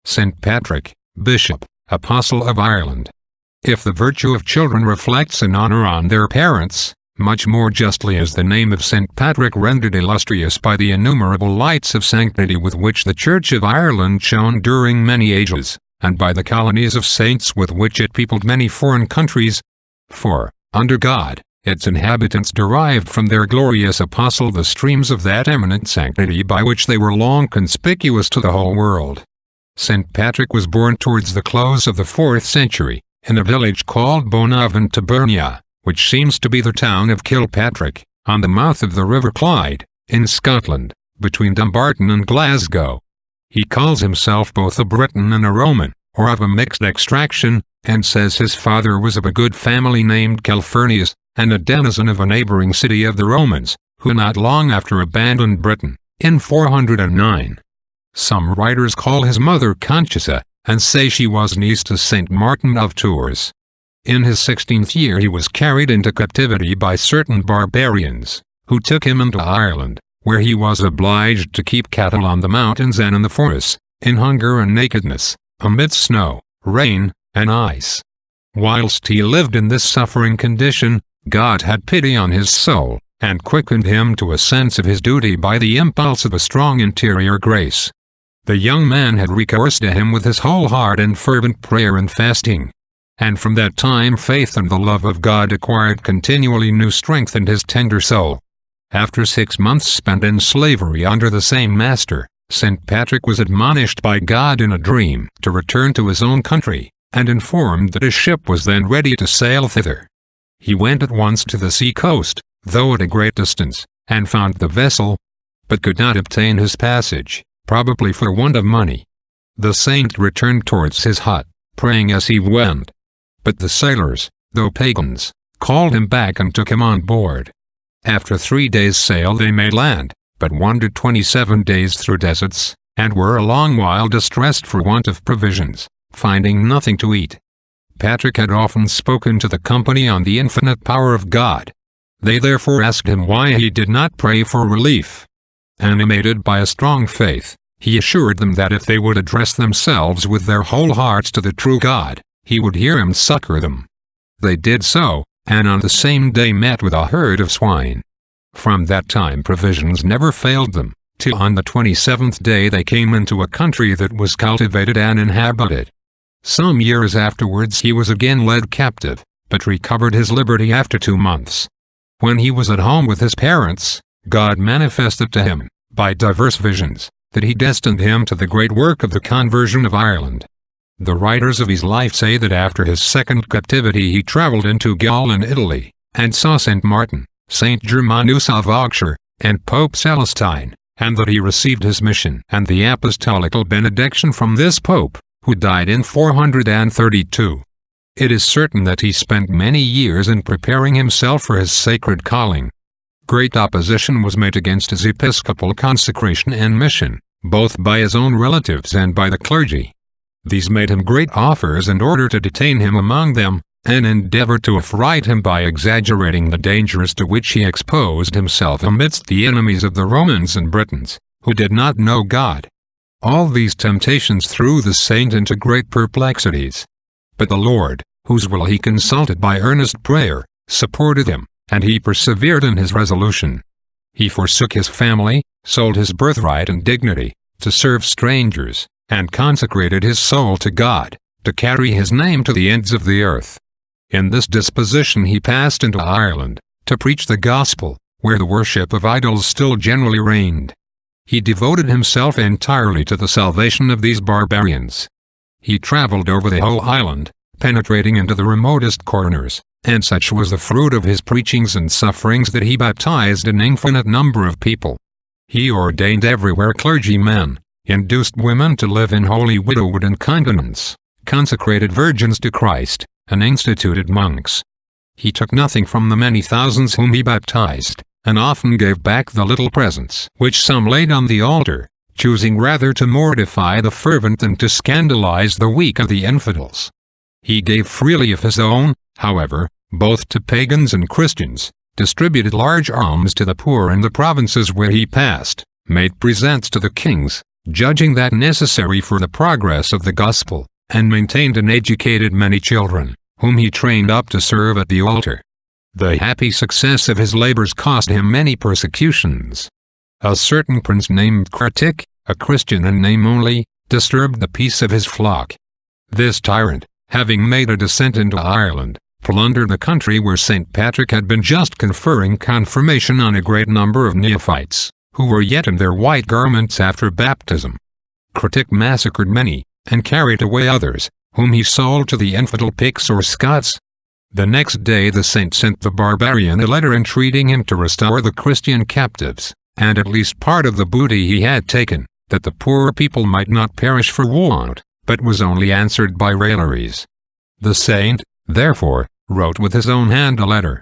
St. Patrick, Bishop, Apostle of Ireland. If the virtue of children reflects an honor on their parents, much more justly is the name of St. Patrick rendered illustrious by the innumerable lights of sanctity with which the Church of Ireland shone during many ages, and by the colonies of saints with which it peopled many foreign countries. For, under God, its inhabitants derived from their glorious apostle the streams of that eminent sanctity by which they were long conspicuous to the whole world. St. Patrick was born towards the close of the 4th century, in a village called Bonaventurnia, which seems to be the town of Kilpatrick, on the mouth of the River Clyde, in Scotland, between Dumbarton and Glasgow. He calls himself both a Briton and a Roman, or of a mixed extraction, and says his father was of a good family named Calphurnius, and a denizen of a neighboring city of the Romans, who not long after abandoned Britain, in 409. Some writers call his mother Conchessa, and say she was niece to Saint Martin of Tours. In his 16th year he was carried into captivity by certain barbarians, who took him into Ireland, where he was obliged to keep cattle on the mountains and in the forests, in hunger and nakedness, amidst snow, rain, and ice. Whilst he lived in this suffering condition, God had pity on his soul, and quickened him to a sense of his duty by the impulse of a strong interior grace. The young man had recourse to him with his whole heart in fervent prayer and fasting. And from that time faith and the love of God acquired continually new strength in his tender soul. After 6 months spent in slavery under the same master, St. Patrick was admonished by God in a dream to return to his own country, and informed that a ship was then ready to sail thither. He went at once to the sea-coast, though at a great distance, and found the vessel, but could not obtain his passage, probably for want of money. The saint returned towards his hut, praying as he went. But the sailors, though pagans, called him back and took him on board. After 3 days' sail they made land, but wandered 27 days through deserts, and were a long while distressed for want of provisions, finding nothing to eat. Patrick had often spoken to the company on the infinite power of God. They therefore asked him why he did not pray for relief. Animated by a strong faith, he assured them that if they would address themselves with their whole hearts to the true God, he would hear and succor them. They did so, and on the same day met with a herd of swine. From that time provisions never failed them, till on the 27th day they came into a country that was cultivated and inhabited. Some years afterwards he was again led captive, but recovered his liberty after 2 months. When he was at home with his parents, God manifested to him, by diverse visions, that he destined him to the great work of the conversion of Ireland. The writers of his life say that after his second captivity he travelled into Gaul and Italy, and saw St. Martin, St. Germanus of Auxerre, and Pope Celestine, and that he received his mission and the apostolical benediction from this pope, who died in 432. It is certain that he spent many years in preparing himself for his sacred calling. Great opposition was made against his episcopal consecration and mission, both by his own relatives and by the clergy. These made him great offers in order to detain him among them, and endeavored to affright him by exaggerating the dangers to which he exposed himself amidst the enemies of the Romans and Britons, who did not know God. All these temptations threw the saint into great perplexities. But the Lord, whose will he consulted by earnest prayer, supported him, and he persevered in his resolution. He forsook his family, sold his birthright and dignity, to serve strangers, and consecrated his soul to God, to carry his name to the ends of the earth. In this disposition he passed into Ireland, to preach the gospel, where the worship of idols still generally reigned. He devoted himself entirely to the salvation of these barbarians. He travelled over the whole island, penetrating into the remotest corners, and such was the fruit of his preachings and sufferings that he baptized an infinite number of people. He ordained everywhere clergymen, induced women to live in holy widowhood and continence, consecrated virgins to Christ, and instituted monks. He took nothing from the many thousands whom he baptized, and often gave back the little presents which some laid on the altar, choosing rather to mortify the fervent than to scandalize the weak of the infidels. He gave freely of his own, however, both to pagans and Christians, distributed large alms to the poor in the provinces where he passed, made presents to the kings, judging that necessary for the progress of the gospel, and maintained and educated many children, whom he trained up to serve at the altar. The happy success of his labors cost him many persecutions. A certain prince named Critic, a Christian in name only, disturbed the peace of his flock. This tyrant, having made a descent into Ireland, plundered the country where St. Patrick had been just conferring confirmation on a great number of neophytes, who were yet in their white garments after baptism. Critic massacred many, and carried away others, whom he sold to the infidel Picts or Scots. The next day the saint sent the barbarian a letter entreating him to restore the Christian captives, and at least part of the booty he had taken, that the poor people might not perish for want, but was only answered by railleries. The saint, therefore, wrote with his own hand a letter.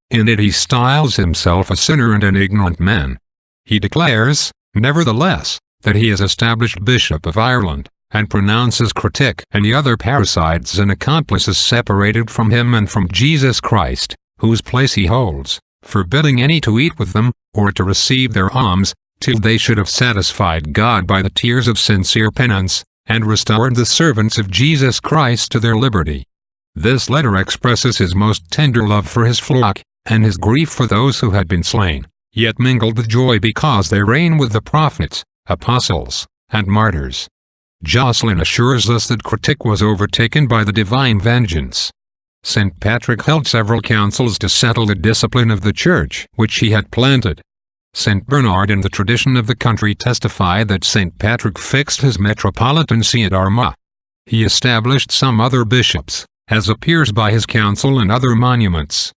In it he styles himself a sinner and an ignorant man. He declares, nevertheless, that he is established Bishop of Ireland, and pronounces Critic and the other parricides and accomplices separated from him and from Jesus Christ, whose place he holds, forbidding any to eat with them, or to receive their alms, till they should have satisfied God by the tears of sincere penance, and restored the servants of Jesus Christ to their liberty. This letter expresses his most tender love for his flock, and his grief for those who had been slain, yet mingled with joy because they reign with the prophets, apostles, and martyrs. Jocelyn assures us that Critic was overtaken by the divine vengeance. St. Patrick held several councils to settle the discipline of the church which he had planted. St. Bernard and the tradition of the country testify that St. Patrick fixed his metropolitan see at Armagh. He established some other bishops, as appears by his council and other monuments.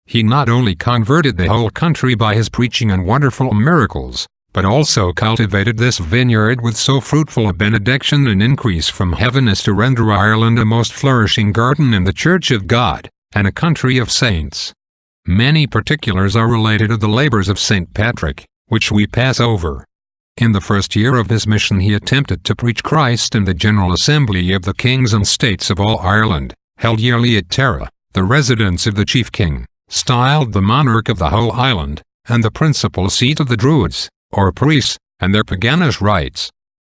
He not only converted the whole country by his preaching and wonderful miracles, but also cultivated this vineyard with so fruitful a benediction and increase from heaven as to render Ireland a most flourishing garden in the Church of God, and a country of saints. Many particulars are related of the labors of St. Patrick, which we pass over. In the first year of his mission he attempted to preach Christ in the General Assembly of the Kings and States of all Ireland, held yearly at Tara, the residence of the chief king, styled the monarch of the whole island, and the principal seat of the Druids, or priests, and their paganish rites.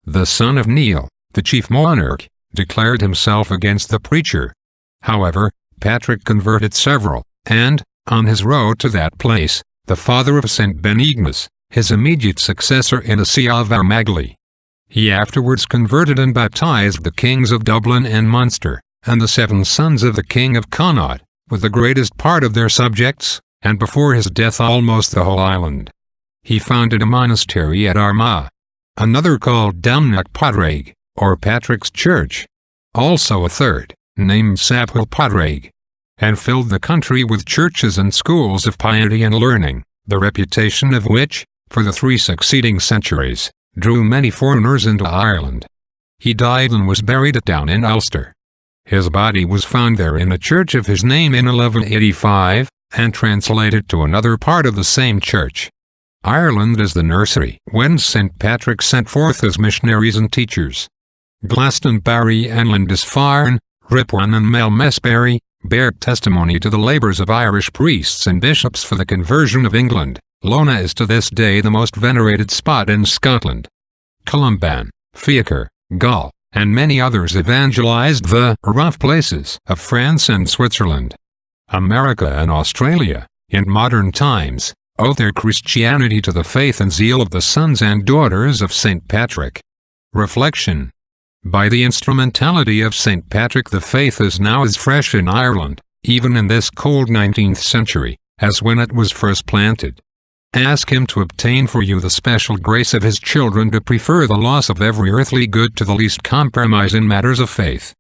The son of Neil, the chief monarch, declared himself against the preacher. However, Patrick converted several, and, on his road to that place, the father of St. Benignas, his immediate successor in the see of Armagh. He afterwards converted and baptized the kings of Dublin and Munster, and the 7 sons of the king of Connaught, with the greatest part of their subjects, and before his death almost the whole island. He founded a monastery at Armagh, another called Domnach Padraig, or Patrick's Church, also a third, named Saphill Padraig, and filled the country with churches and schools of piety and learning, the reputation of which, for the 3 succeeding centuries, drew many foreigners into Ireland. He died and was buried at Down in Ulster. His body was found there in a church of his name in 1185, and translated to another part of the same church. Ireland is the nursery whence St. Patrick sent forth his missionaries and teachers. Glastonbury and Lindisfarne, Ripon and Malmesbury, bear testimony to the labors of Irish priests and bishops for the conversion of England. Lona is to this day the most venerated spot in Scotland. Columban, Fiacre, Gaul, and many others evangelized the rough places of France and Switzerland. America and Australia, in modern times, owe their Christianity to the faith and zeal of the sons and daughters of St. Patrick. Reflection. By the instrumentality of St. Patrick the faith is now as fresh in Ireland, even in this cold 19th century, as when it was first planted. Ask him to obtain for you the special grace of his children to prefer the loss of every earthly good to the least compromise in matters of faith.